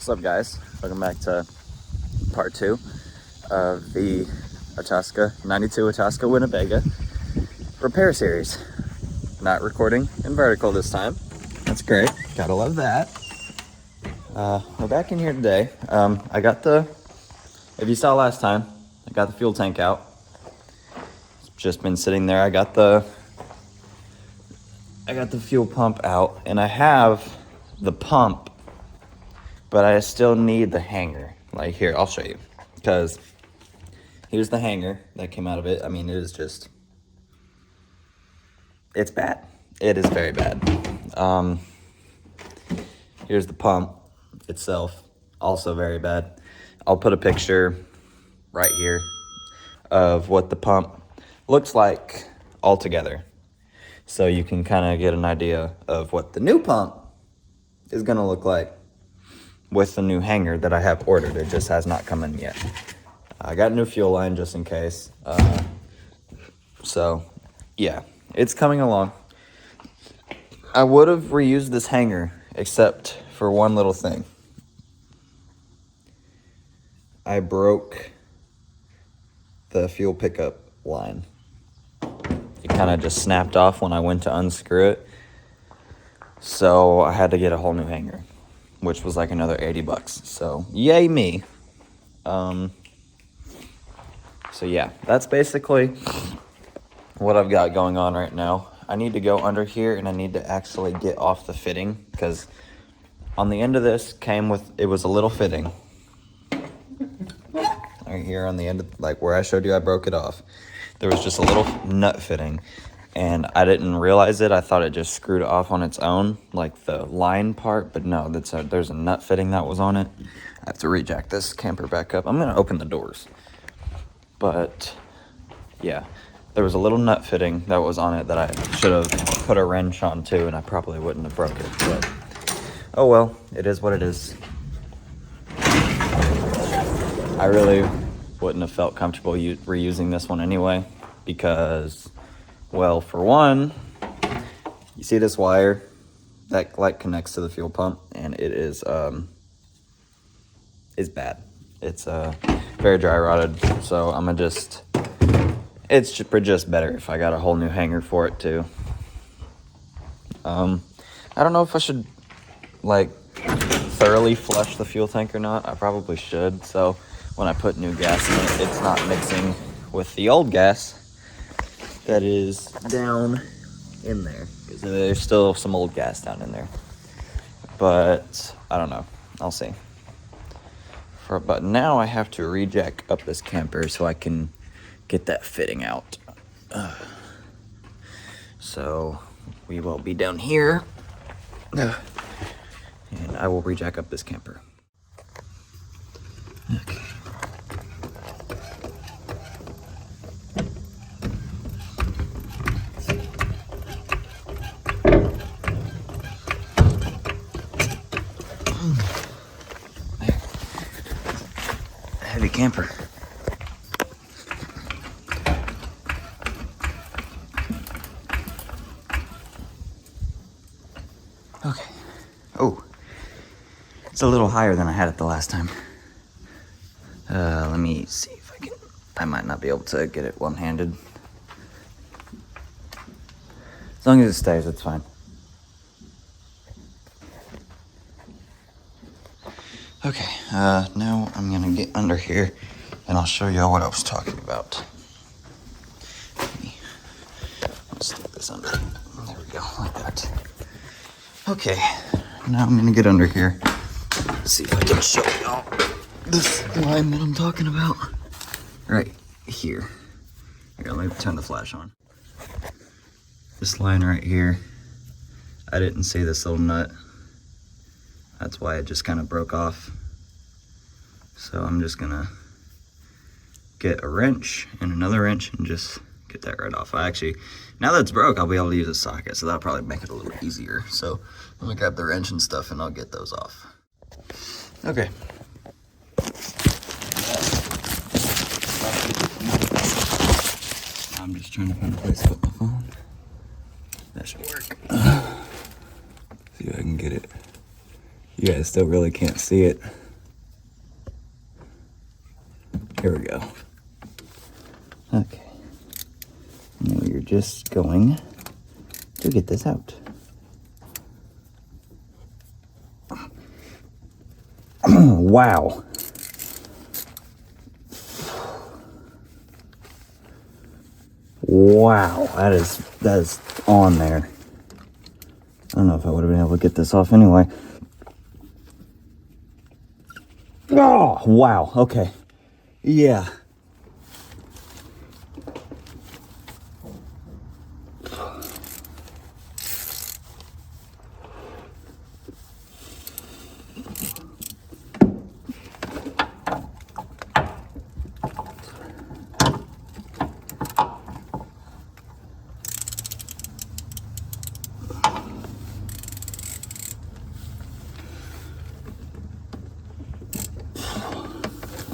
What's up, guys? Welcome back to part 2 of the Itasca 92 Itasca Winnebago repair series. Not recording in vertical this time. That's great. Gotta love that. We're back in here today. I got if you saw last time, I got the fuel tank out. It's just been sitting there. I got the fuel pump out, and I have the pump, but I still need the hanger. Like, here, I'll show you. Because here's the hanger that came out of it. I mean, it is just, it's bad. It is very bad. Here's the pump itself, also very bad. I'll put a picture right here of what the pump looks like all together, so you can kind of get an idea of what the new pump is gonna look like with the new hanger that I have ordered. It just has not come in yet. I got a new fuel line just in case. So yeah, it's coming along. I would have reused this hanger except for one little thing. I broke the fuel pickup line. It kind of just snapped off when I went to unscrew it. So I had to get a whole new hanger, which was like another $80. So yay me. So yeah, that's basically what I've got going on right now. I need to go under here and I need to actually get off the fitting, because on the end of this it was a little fitting. Right here on the end of, like where I showed you I broke it off, there was just a little nut fitting, and I didn't realize it. I thought it just screwed off on its own, like the line part, but no, there's a nut fitting that was on it. I have to rejack this camper back up. I'm gonna open the doors. But yeah, there was a little nut fitting that was on it that I should have put a wrench on too, and I probably wouldn't have broke it, but oh well, it is what it is. I really wouldn't have felt comfortable reusing this one anyway, because, well, for one, you see this wire that like connects to the fuel pump, and it is bad. It's very dry rotted, so it's just better if I got a whole new hanger for it too. I don't know if I should like thoroughly flush the fuel tank or not. I probably should, so when I put new gas in it, it's not mixing with the old gas that is down in there, because there's still some old gas down in there. But I don't know, I'll see. But now I have to rejack up this camper so I can get that fitting out. So we will be down here, and I will rejack up this camper. Okay. Heavy camper. Okay. Oh, it's a little higher than I had it the last time. Let me see if I might not be able to get it one-handed. As long as it stays, it's fine. Okay, now I'm gonna get under here and I'll show you what I was talking about. Let's stick this under. There we go, like that. Okay, now I'm gonna get under here. See if I can show y'all this line that I'm talking about. Right here. Here, let me turn the flash on. This line right here, I didn't see this little nut. That's why it just kind of broke off. So I'm just gonna get a wrench and another wrench and just get that right off. Now that it's broke, I'll be able to use a socket, so that'll probably make it a little easier. So let me grab the wrench and stuff and I'll get those off. Okay. I'm just trying to find a place to put my phone. That should work. See if I can get it You guys still really can't see it. Here we go. Okay. Now you're just going to get this out. Wow. Wow, that is on there. I don't know if I would have been able to get this off anyway. Oh, wow, okay. Yeah.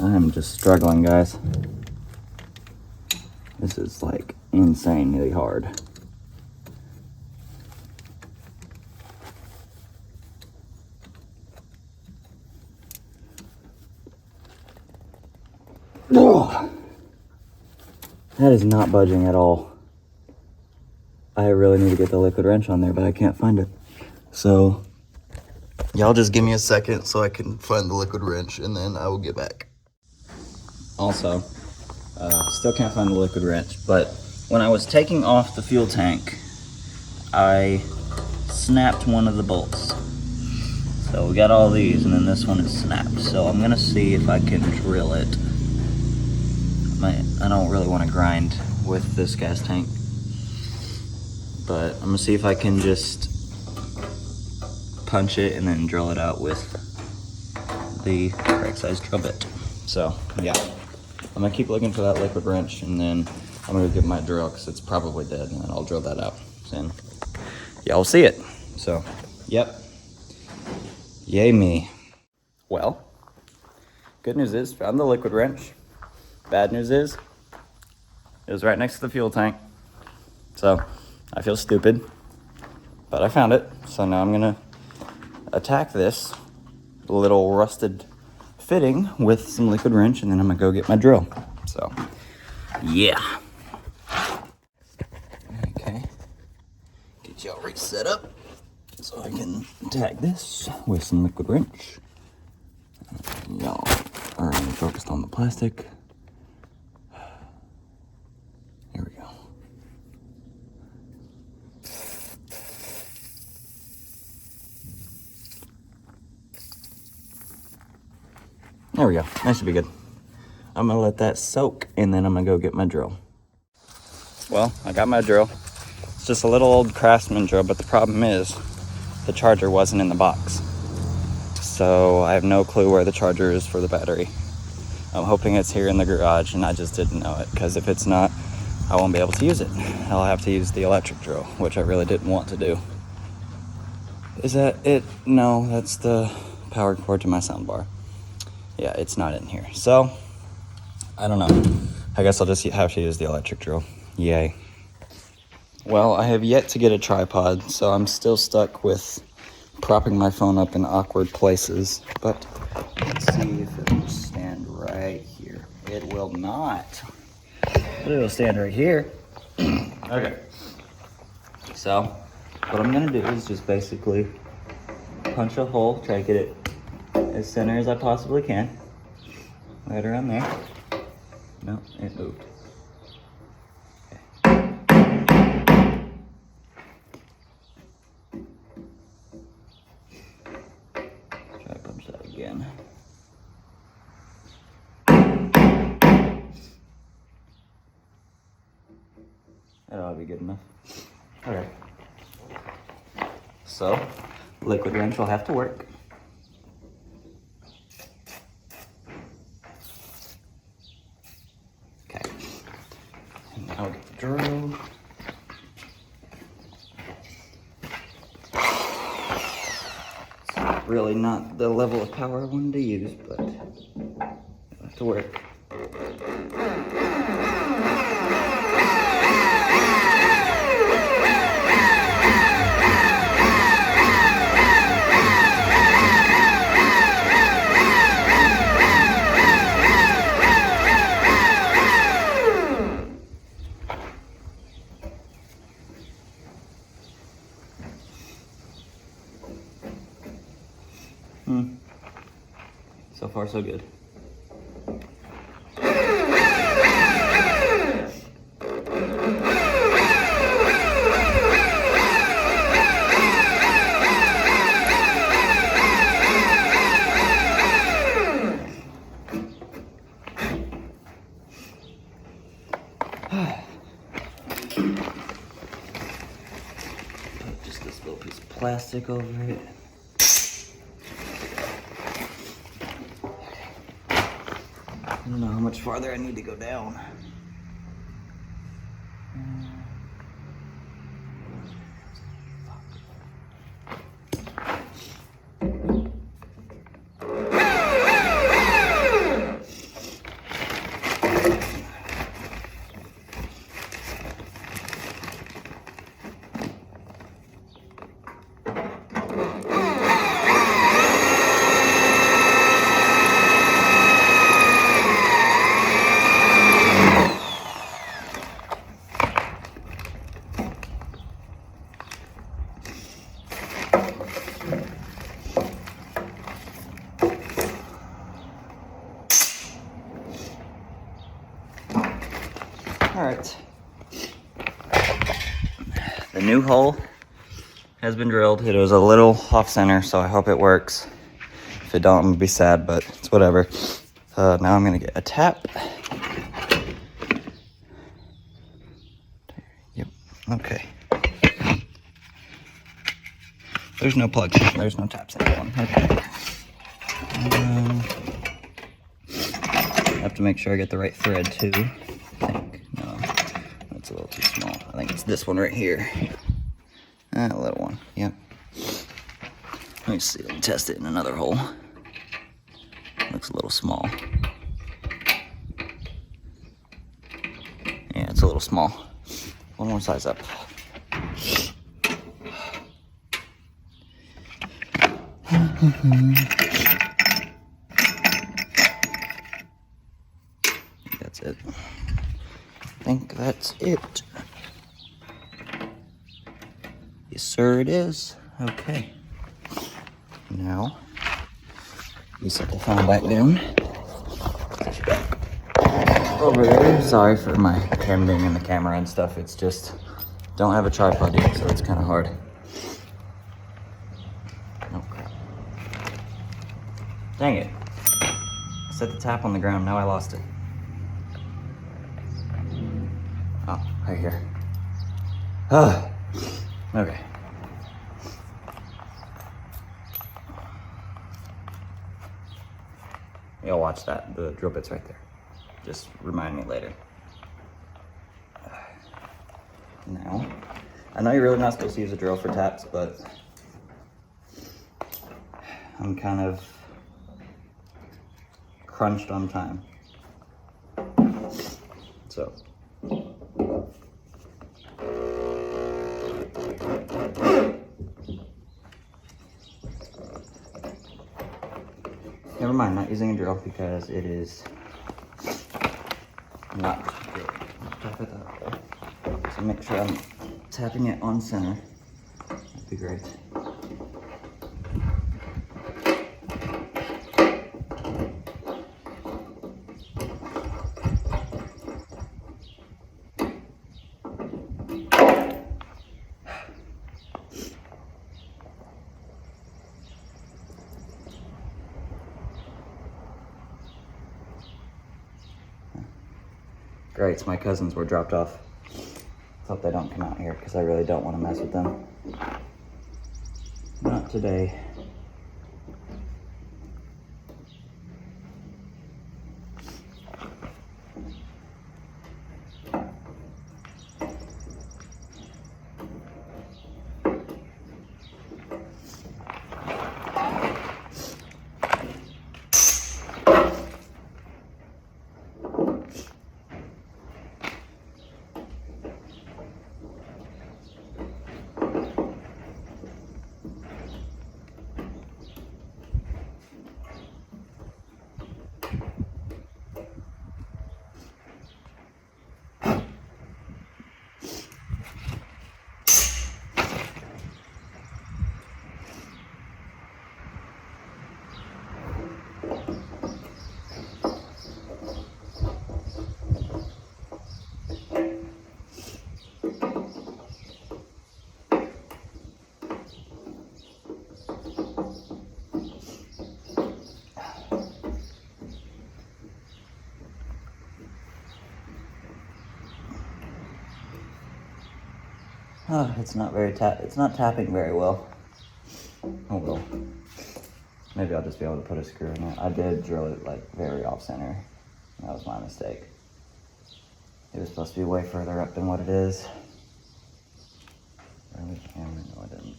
I'm just struggling, guys. This is like insanely hard. Oh, that is not budging at all. I really need to get the liquid wrench on there, but I can't find it. So, y'all just give me a second so I can find the liquid wrench, and then I will get back. Also, still can't find the liquid wrench, but when I was taking off the fuel tank, I snapped one of the bolts. So we got all these, and then this one is snapped. So I'm gonna see if I can drill it. I don't really want to grind with this gas tank, but I'm gonna see if I can just punch it and then drill it out with the correct size drill bit. So yeah, I'm gonna keep looking for that liquid wrench, and then I'm gonna get my drill because it's probably dead, and then I'll drill that out. And yeah, I'll see it. So, yep. Yay me. Well, good news is found the liquid wrench. Bad news is it was right next to the fuel tank. So I feel stupid, but I found it. So now I'm gonna attack this little rusted fitting with some liquid wrench, and then I'm gonna go get my drill. So yeah. Okay, get y'all reset up so I can attack this with some liquid wrench. Y'all are only focused on the plastic. Here we go. There we go. That should be good. I'm gonna let that soak, and then I'm gonna go get my drill. Well, I got my drill. It's just a little old Craftsman drill, but the problem is the charger wasn't in the box. So I have no clue where the charger is for the battery. I'm hoping it's here in the garage, and I just didn't know it, because if it's not, I won't be able to use it. I'll have to use the electric drill, which I really didn't want to do. Is that it? No, that's the power cord to my soundbar. Yeah, it's not in here. So, I don't know. I guess I'll just have to use the electric drill. Yay. Well, I have yet to get a tripod, so I'm still stuck with propping my phone up in awkward places. But let's see if it will stand right here. It will not. But it'll stand right here. Okay. So, what I'm gonna do is just basically punch a hole, try to get it as center as I possibly can. Right around there. No, it moved. Okay. Try to punch that again. That ought to be good enough. Okay. So, liquid wrench will have to work. Okay. And now get the drill. It's really not the level of power I wanted to use, but it'll have to work. So far, so good. Put just this little piece of plastic over it. I don't know how much farther I need to go down. All right. The new hole has been drilled. It was a little off center, so I hope it works. If it don't, I'm gonna be sad, but it's whatever. Now I'm gonna get a tap. Yep, okay. There's no plug, there's no taps in that one, okay. I have to make sure I get the right thread too, I think. No, that's a little too small. I think it's this one right here. A little one, yep. Let me see, let me test it in another hole. Looks a little small. Yeah, it's a little small. One more size up. That's it. I think that's it. Yes, sir, it is. Okay. Now, we set the phone back down. Over there. Sorry for my hand being in the camera and stuff. It's just, don't have a tripod yet, so it's kind of hard. Oh, crap. Dang it. I set the tap on the ground, now I lost it. Oh, right here. Ah, okay. You'll watch that, the drill bit's right there. Just remind me later. Now, I know you're really not supposed to use a drill for taps, but I'm kind of crunched on time. So. Never mind, not using a drill because it is not good. Tap it that way. So make sure I'm tapping it on center. That'd be great. Great, my cousins were dropped off. Hope they don't come out here because I really don't want to mess with them. Not today. Oh, it's not it's not tapping very well. Oh well. Maybe I'll just be able to put a screw in it. I did drill it like very off center. That was my mistake. It was supposed to be way further up than what it is. Really hammer? No, I didn't.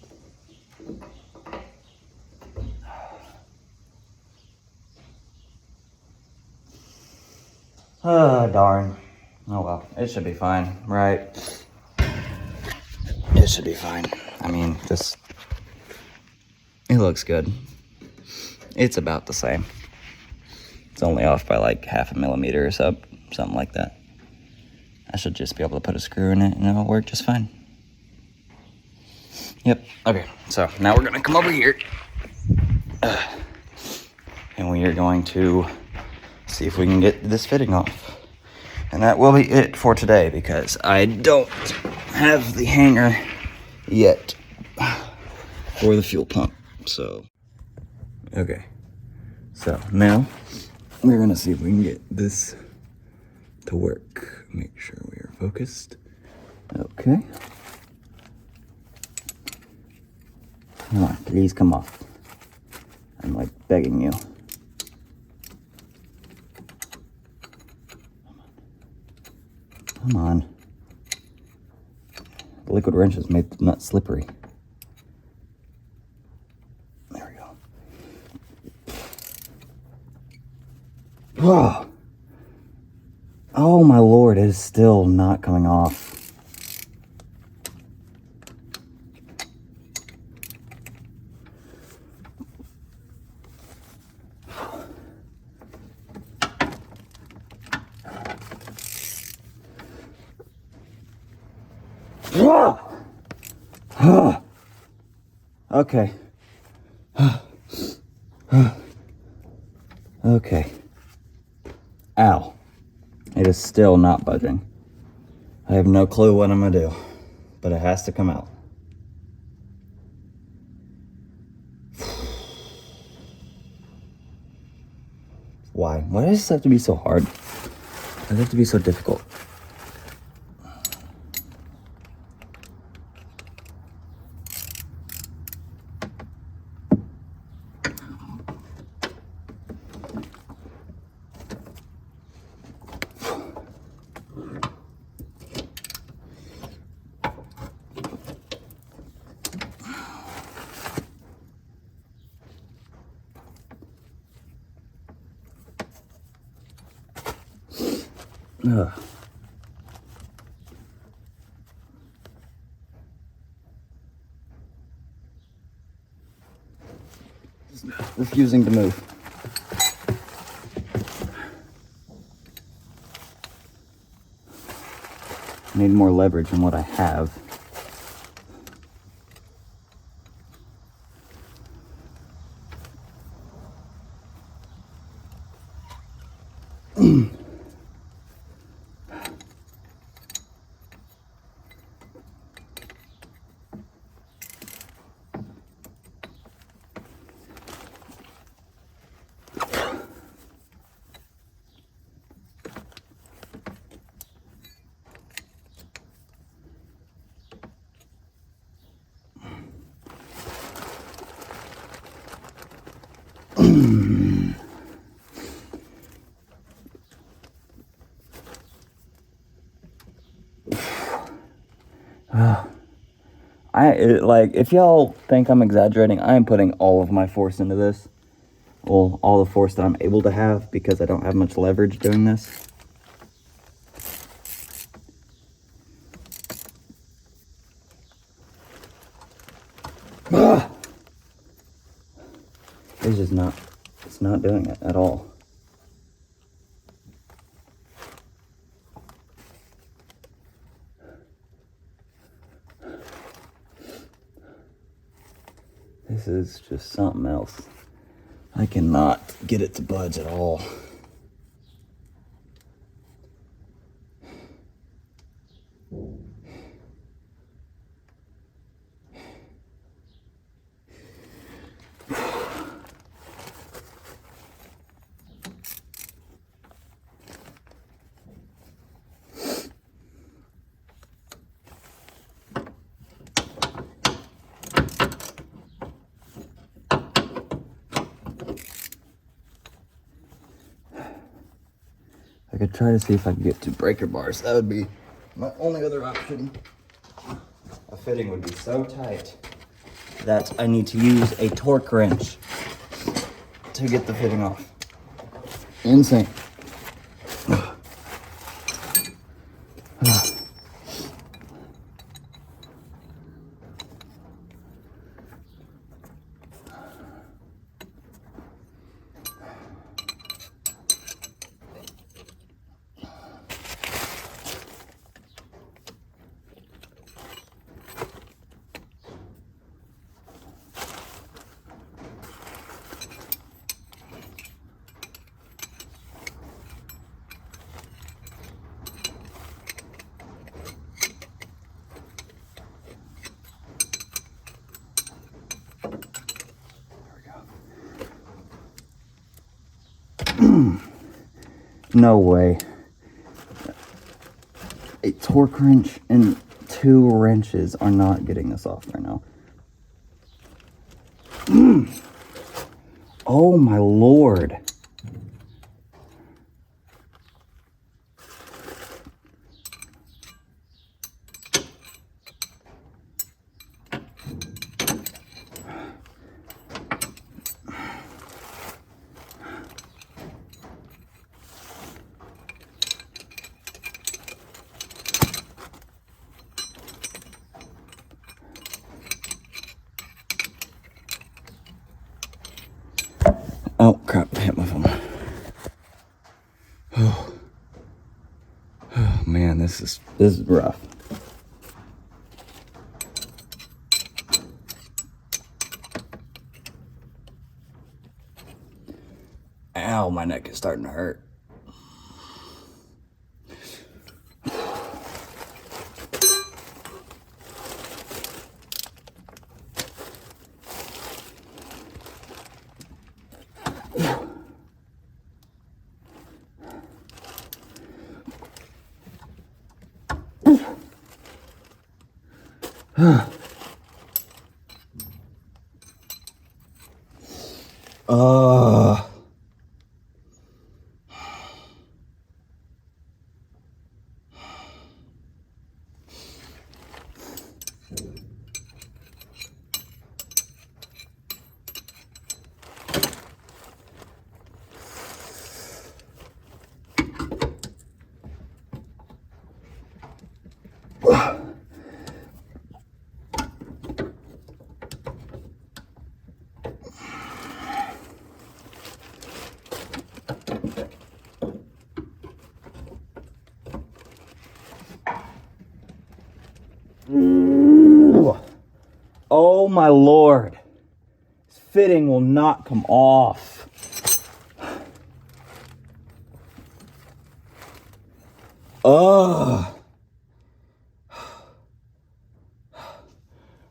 Oh, darn. Oh well, it should be fine, right? It should be fine. I mean, just, it looks good. It's about the same. It's only off by like 0.5 millimeter or so, something like that. I should just be able to put a screw in it and it'll work just fine. Yep, okay, so now we're gonna come over here. And we are going to see if we can get this fitting off. And that will be it for today because I don't have the hanger yet for the fuel pump, so. Okay, so now we're gonna see if we can get this to work. Make sure we are focused. Okay. Come on, please come off. I'm like begging you. Come on. The liquid wrenches made the nut slippery. There we go. Whoa. Oh my lord, it is still not coming off. Okay. Okay. Ow. It is still not budging. I have no clue what I'm gonna do, but it has to come out. Why? Why does this have to be so hard? Why does it have to be so difficult? Ugh. It's refusing to move. I need more leverage than what I have. Like, if y'all think I'm exaggerating, I am putting all of my force into this. Well, all the force that I'm able to have because I don't have much leverage doing this. It's just not, it's not doing it at all. This is just something else. I cannot get it to budge at all. could try to see if I can get 2 breaker bars. That would be my only other option. A fitting would be so tight that I need to use a torque wrench to get the fitting off. Insane. No way. A torque wrench and 2 wrenches are not getting this off right now. Oh my Lord. Oh crap, I hit my phone. Oh, man, this is rough. Ow, my neck is starting to hurt. Uh, oh my Lord. This fitting will not come off. Ugh.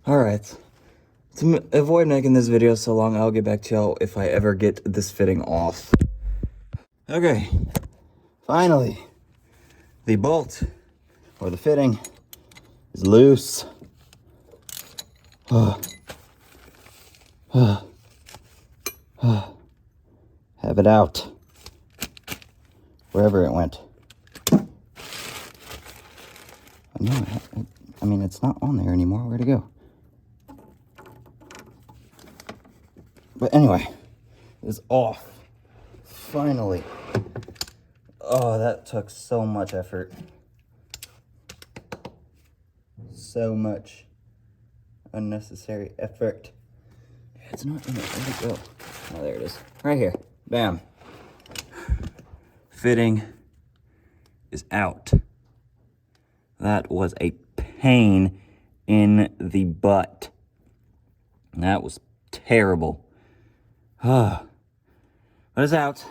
Alright. To avoid making this video so long, I'll get back to y'all if I ever get this fitting off. Okay. Finally. The bolt, or the fitting, is loose. Have it out. Wherever it went. No, I mean, it's not on there anymore. Where'd it go? But anyway, it's off. Finally. Oh, that took so much effort. So much unnecessary effort. It's not in it. Where'd it go? Oh, there it is. Right here. Bam. Fitting is out. That was a pain in the butt. That was terrible. But it's out.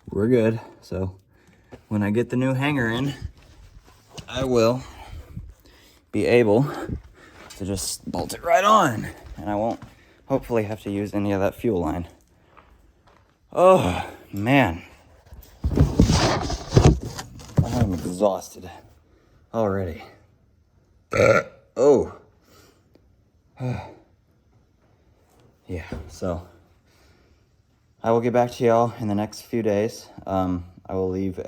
We're good. So when I get the new hanger in, I will be able to just bolt it right on. And I won't hopefully have to use any of that fuel line. Oh, man. I'm exhausted already. Oh. Yeah, so I will get back to y'all in the next few days. I will leave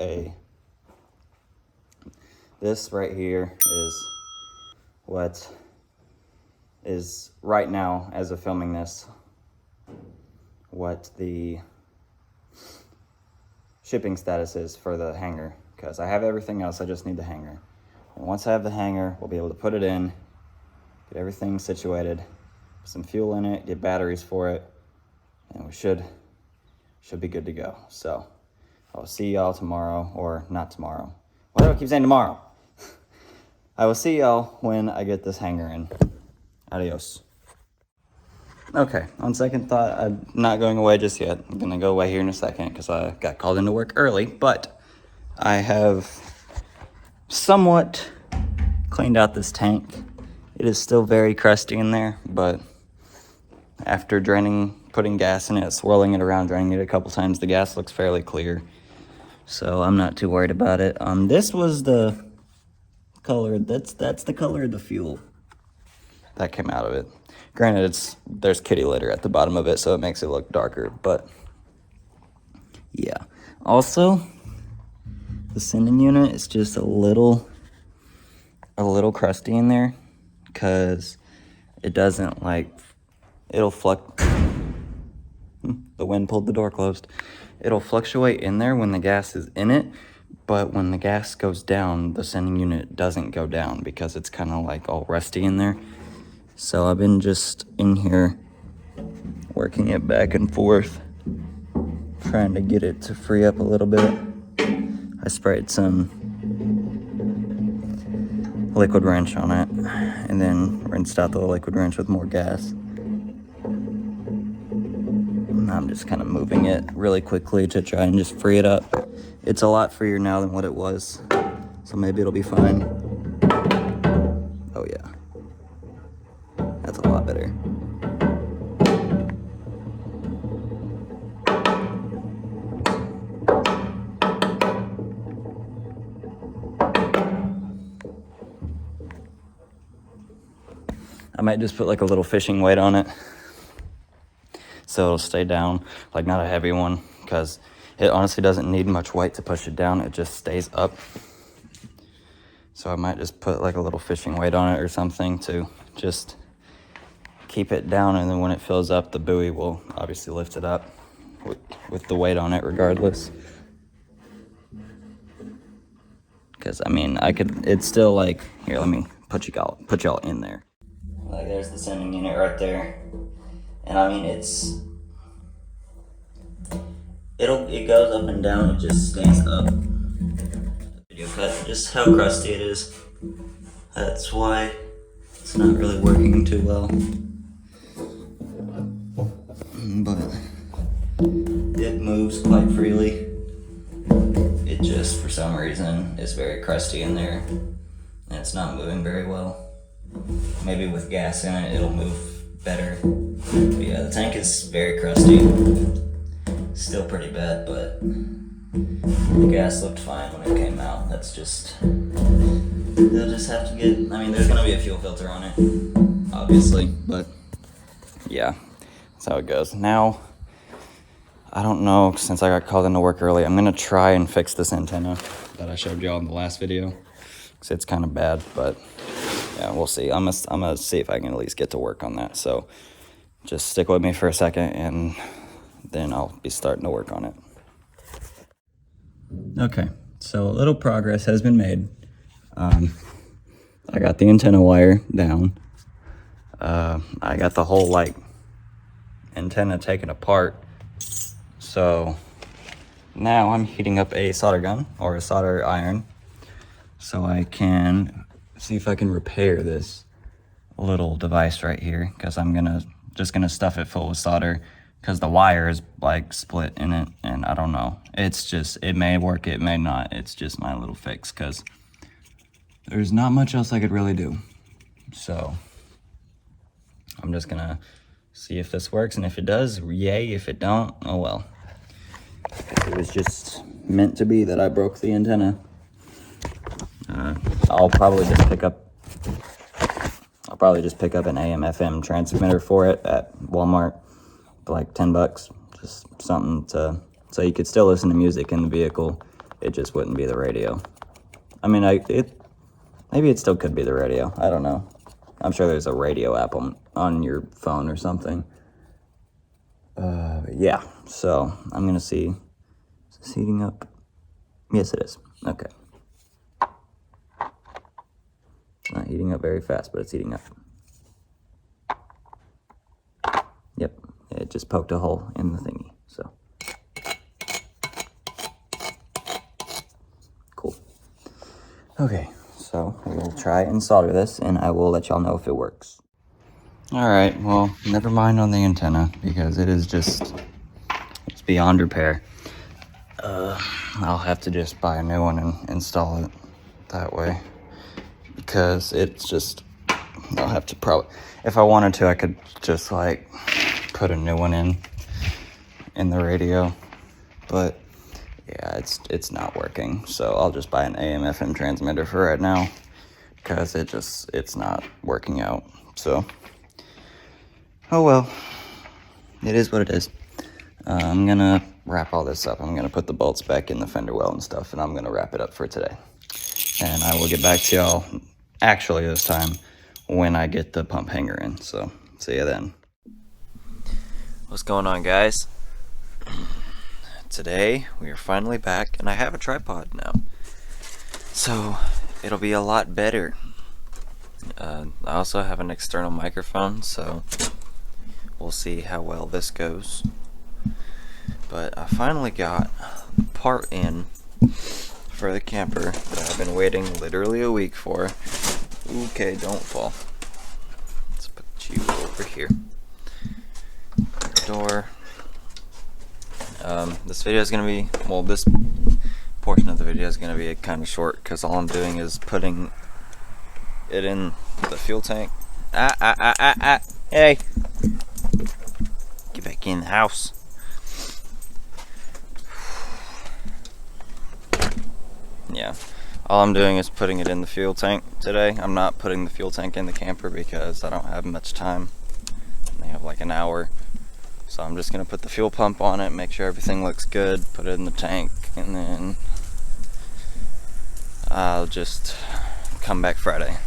this right here is what is right now, as of filming this, what the shipping status is for the hanger, because I have everything else, I just need the hanger. And once I have the hanger, we'll be able to put it in, get everything situated, put some fuel in it, get batteries for it, and we should be good to go. So I'll see y'all tomorrow, or not tomorrow. Why do I keep saying tomorrow? I will see y'all when I get this hanger in. Adios. Okay, on second thought, I'm not going away just yet. I'm gonna go away here in a second because I got called into work early, but I have somewhat cleaned out this tank. It is still very crusty in there, but after putting gas in it, swirling it around, draining it a couple times, the gas looks fairly clear. So I'm not too worried about it. This was the color, that's the color of the fuel that came out of it. Granted, there's kitty litter at the bottom of it, so it makes it look darker, but yeah. Also, the sending unit is just a little crusty in there, because it doesn't it'll the wind pulled the door closed. It'll fluctuate in there when the gas is in it, but when the gas goes down, the sending unit doesn't go down because it's kind of like all rusty in there. So I've been just in here working it back and forth, trying to get it to free up a little bit. I sprayed some liquid wrench on it and then rinsed out the liquid wrench with more gas. And I'm just kind of moving it really quickly to try and just free it up. It's a lot freer now than what it was, so maybe it'll be fine. Oh yeah. That's a lot better. I might just put like a little fishing weight on it so it'll stay down, like not a heavy one, because it honestly doesn't need much weight to push it down, it just stays up. So I might just put like a little fishing weight on it or something to just keep it down, and then when it fills up, the buoy will obviously lift it up with the weight on it regardless. Because I mean, it's still like, here, let me put y'all in there. Like, there's the sending unit right there, and I mean, it goes up and down, it just stays up. Video cut just how crusty it is. That's why it's not really working too well. But it moves quite freely. It just, for some reason, is very crusty in there, and it's not moving very well. Maybe with gas in it, it'll move better. But yeah, the tank is very crusty. Still pretty bad, but the gas looked fine when it came out. That's just, they'll just have to get, I mean, there's gonna be a fuel filter on it, obviously, but yeah, that's how it goes. Now, I don't know, since I got called into work early, I'm gonna try and fix this antenna that I showed y'all in the last video, because it's kind of bad, but yeah, we'll see. I'm gonna see if I can at least get to work on that. So just stick with me for a second, and then I'll be starting to work on it. Okay, so a little progress has been made. I got the antenna wire down. I got the whole antenna taken apart. So now I'm heating up a solder gun or a solder iron so I can see if I can repair this little device right here, because I'm just gonna stuff it full with solder, because the wire is split in it, and I don't know. It's just, it may work, it may not. It's just my little fix, because there's not much else I could really do. So I'm just gonna see if this works, and if it does, yay. If it don't, oh well. It was just meant to be that I broke the antenna. I'll probably just pick up an AM/FM transmitter for it at Walmart for like $10. Just something to So you could still listen to music in the vehicle. It just wouldn't be the radio. I mean, maybe it still could be the radio. I don't know. I'm sure there's a radio app on your phone or something. Yeah, so I'm gonna see. Is this heating up? Yes, it is. Okay. It's not heating up very fast, but it's heating up. Yep, it just poked a hole in the thingy, so. Cool. Okay, so we'll try and solder this, and I will let y'all know if it works. Alright, well, never mind on the antenna, because it's beyond repair. I'll have to just buy a new one and install it that way, because it's just, I'll have to probably, if I wanted to, I could just like put a new one in the radio, but yeah, it's not working, so I'll just buy an AM/FM transmitter for right now, because it's not working out. So oh well, it is what it is. I'm gonna wrap all this up. I'm gonna put the bolts back in the fender well and stuff, and I'm gonna wrap it up for today, and I will get back to y'all actually this time when I get the pump hanger in. So see you then. What's going on, guys? Today we are finally back, and I have a tripod now, so it'll be a lot better. I also have an external microphone, so we'll see how well this goes. But I finally got part in for the camper that I've been waiting literally a week for. Okay, don't fall. Let's put you over here. Door. This video is going to be, well, this portion of the video is going to be kind of short, because all I'm doing is putting it in the fuel tank. Hey! Get back in the house. Yeah, all I'm doing is putting it in the fuel tank today. I'm not putting the fuel tank in the camper because I don't have much time. They have like an hour. So I'm just going to put the fuel pump on it, make sure everything looks good, put it in the tank, and then I'll just come back Friday.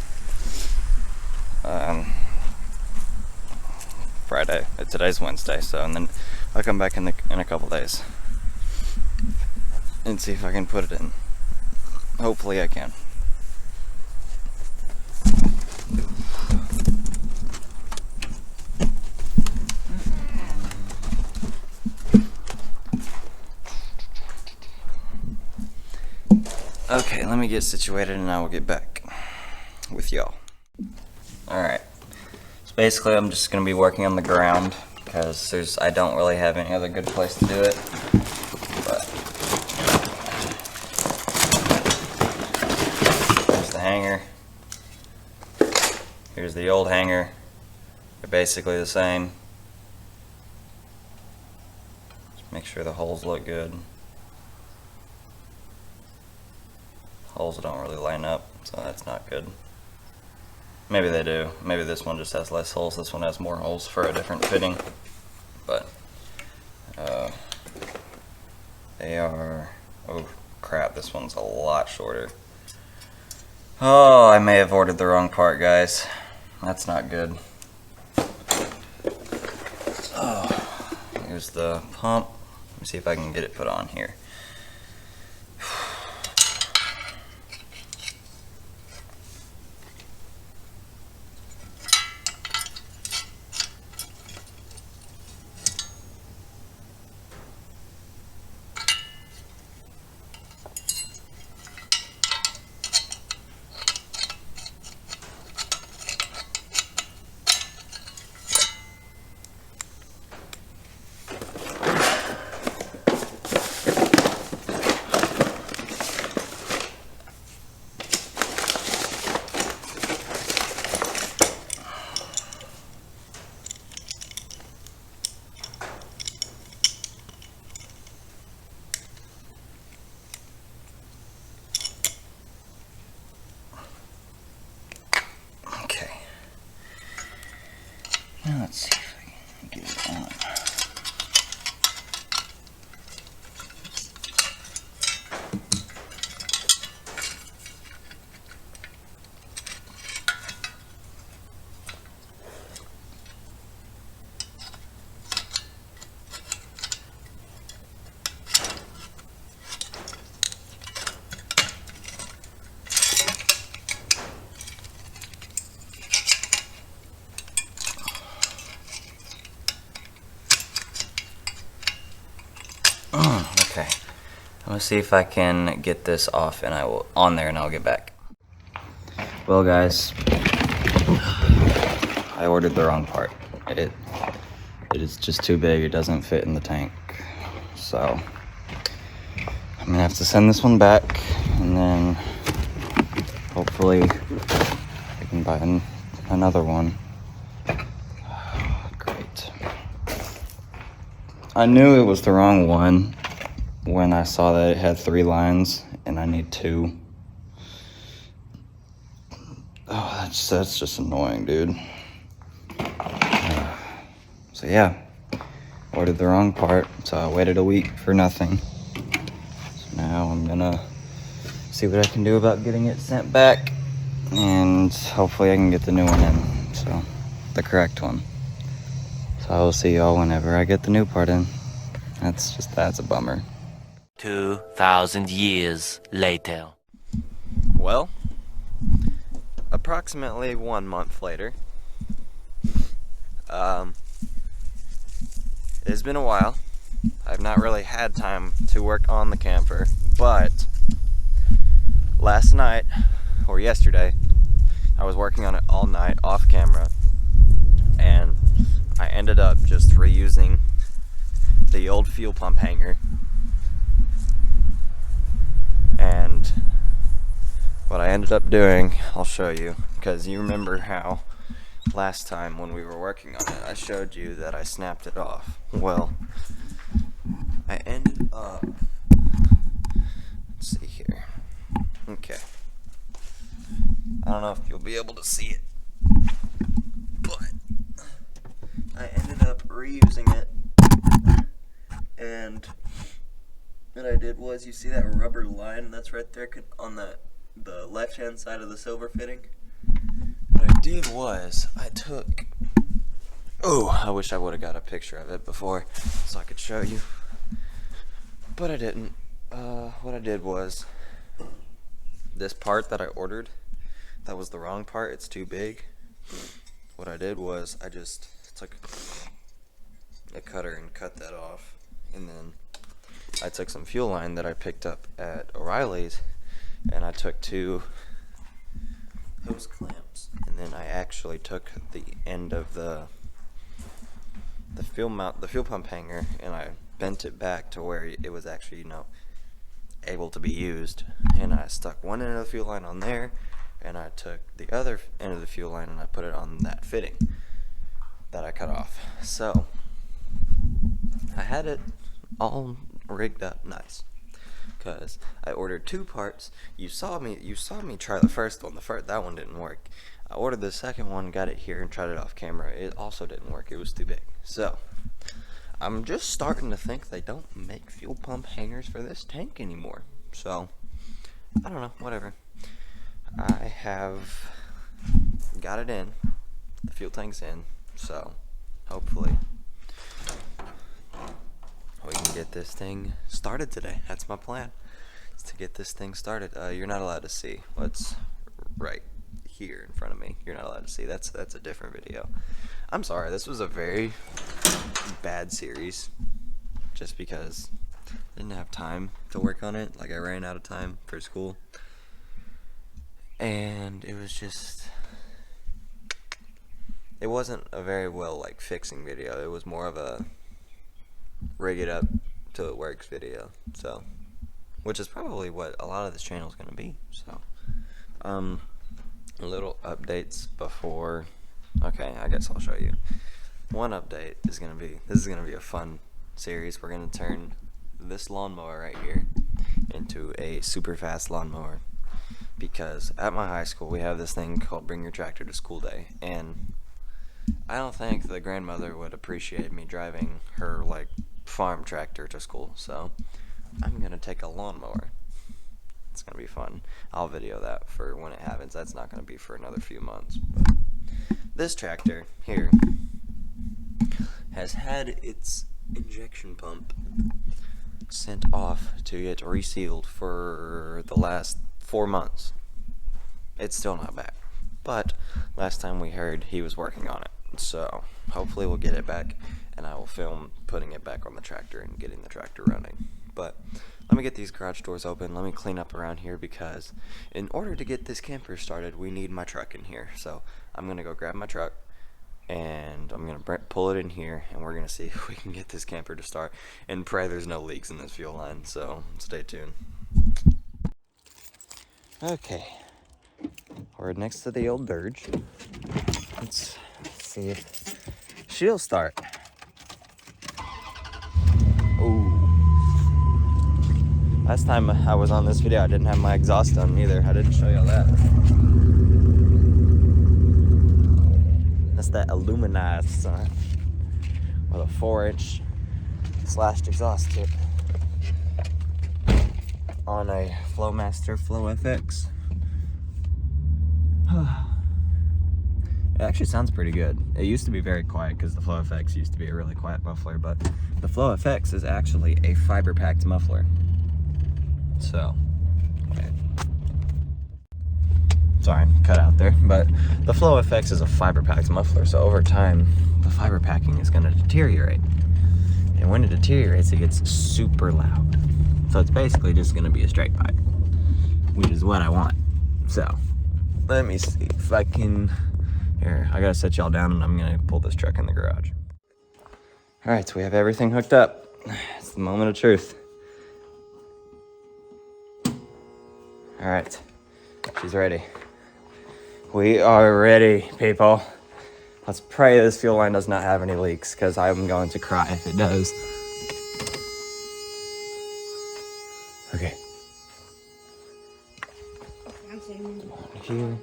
Today's Wednesday, so, and then I'll come back in a couple days and see if I can put it in. Hopefully I can. Okay, let me get situated and I will get back with y'all. Alright, so basically I'm just going to be working on the ground, because I don't really have any other good place to do it. But here's the hanger. Here's the old hanger. They're basically the same. Just make sure the holes look good. Holes don't really line up, so that's not good. Maybe they do. Maybe this one just has less holes. This one has more holes for a different fitting. But they are, oh crap, this one's a lot shorter. Oh, I may have ordered the wrong part, guys. That's not good. Oh, here's the pump. Let me see if I can get it put on here. Okay. I'm gonna see if I can get this off and on there and I'll get back. Well guys, I ordered the wrong part. It is just too big, it doesn't fit in the tank. So I'm gonna have to send this one back and then hopefully I can buy another one. Great. I knew it was the wrong one when I saw that it had 3 lines and I need 2. Oh, that's just annoying, dude. So yeah, ordered the wrong part, so I waited a week for nothing. So now I'm gonna see what I can do about getting it sent back, and hopefully I can get the new one in, so the correct one. So I will see y'all whenever I get the new part in. That's a bummer. 2,000 years later. Well, approximately 1 month later. It's been a while. I've not really had time to work on the camper, but last night, or yesterday, I was working on it all night off camera, and I ended up just reusing the old fuel pump hanger. And what I ended up doing, I'll show you, because you remember how last time when we were working on it, I showed you that I snapped it off. Well, I ended up, let's see here. Okay. I don't know if you'll be able to see it, but I ended up reusing it, and what I did was, you see that rubber line that's right there on the left hand side of the silver fitting? What I did was, I took, I wish I would have got a picture of it before so I could show you, but I didn't. What I did was, this part that I ordered, that was the wrong part, it's too big. What I did was, I just took a cutter and cut that off, and then I took some fuel line that I picked up at O'Reilly's, and I took 2 hose clamps, and then I actually took the end of the fuel pump hanger, and I bent it back to where it was actually, able to be used, and I stuck one end of the fuel line on there, and I took the other end of the fuel line and I put it on that fitting that I cut off. So I had it all rigged up nice, because I ordered 2 parts. You saw me try the first one. That one didn't work. I ordered the second one, got it here, and tried it off camera. It also didn't work. It was too big. So I'm just starting to think they don't make fuel pump hangers for this tank anymore. So I don't know, whatever. I have got it in. The fuel tank's in. So hopefully we can get this thing started today. That's my plan, is to get this thing started. You're not allowed to see what's right here in front of me. You're not allowed to see. That's a different video. I'm sorry, this was a very bad series, just because I didn't have time to work on it. Like, I ran out of time for school, and it was just, it wasn't a very well fixing video. It was more of a rig it up till it works video, so, which is probably what a lot of this channel is going to be. So little updates before, okay, I guess I'll show you. One update is going to be, this is going to be a fun series. We're going to turn this lawnmower right here into a super fast lawnmower, because at my high school we have this thing called Bring Your Tractor to School Day, and I don't think the grandmother would appreciate me driving her farm tractor to school, so I'm gonna take a lawnmower. It's gonna be fun. I'll video that for when it happens. That's not gonna be for another few months. But this tractor here has had its injection pump sent off to get resealed for the last 4 months. It's still not back, but last time we heard, he was working on it. So hopefully we'll get it back and I will film putting it back on the tractor and getting the tractor running. But let me get these garage doors open. Let me clean up around here, because in order to get this camper started, we need my truck in here. So I'm going to go grab my truck, and I'm going to pull it in here, and we're going to see if we can get this camper to start and pray there's no leaks in this fuel line. So stay tuned. Okay, we're next to the old Dirge. Let's see if she'll start. Ooh. Last time I was on this video, I didn't have my exhaust on either. I didn't show y'all that. That's that aluminized sign with a 4-inch slashed exhaust tip on a Flowmaster Flow FX. It actually sounds pretty good. It used to be very quiet because the Flow FX used to be a really quiet muffler, but the Flow FX is actually a fiber packed muffler. So, okay. Sorry, cut out there, but the Flow FX is a fiber packed muffler, so over time the fiber packing is going to deteriorate, and when it deteriorates it gets super loud. So it's basically just going to be a straight pipe, which is what I want. So let me see if I can. Here, I gotta set y'all down, and I'm gonna pull this truck in the garage. All right, so we have everything hooked up. It's the moment of truth. All right, she's ready. We are ready, people. Let's pray this fuel line does not have any leaks, because I'm going to cry if it does. Okay. Here.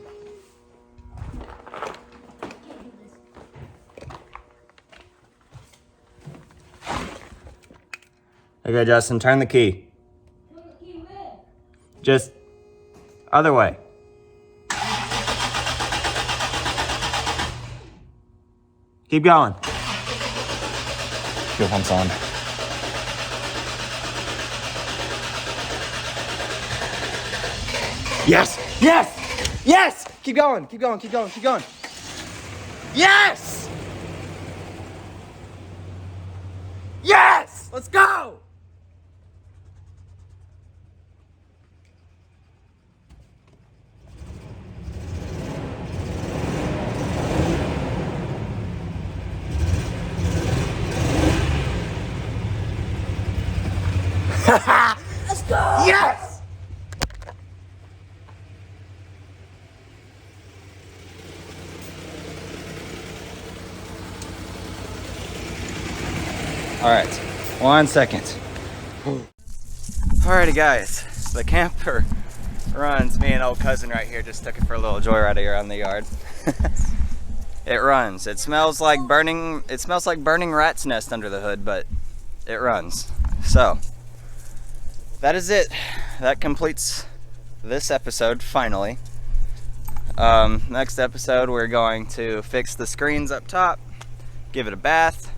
Okay, Justin, turn the key. Turn the key where? Just other way. Keep going. Fuel pump's on. Yes! Yes! Yes! Keep going, keep going, keep going, keep going. Yes! Yes! Let's go! Let's go! Yes! All right, 1 second. Alrighty guys, the camper runs. Me and old cousin right here just took it for a little joyride here on the yard. It runs. It smells like burning rat's nest under the hood, but it runs. So that is it. That completes this episode finally. Next episode we're going to fix the screens up top, give it a bath,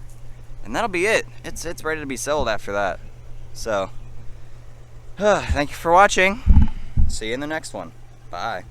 and that'll be it. It's ready to be sold after that. So thank you for watching. See you in the next one. Bye.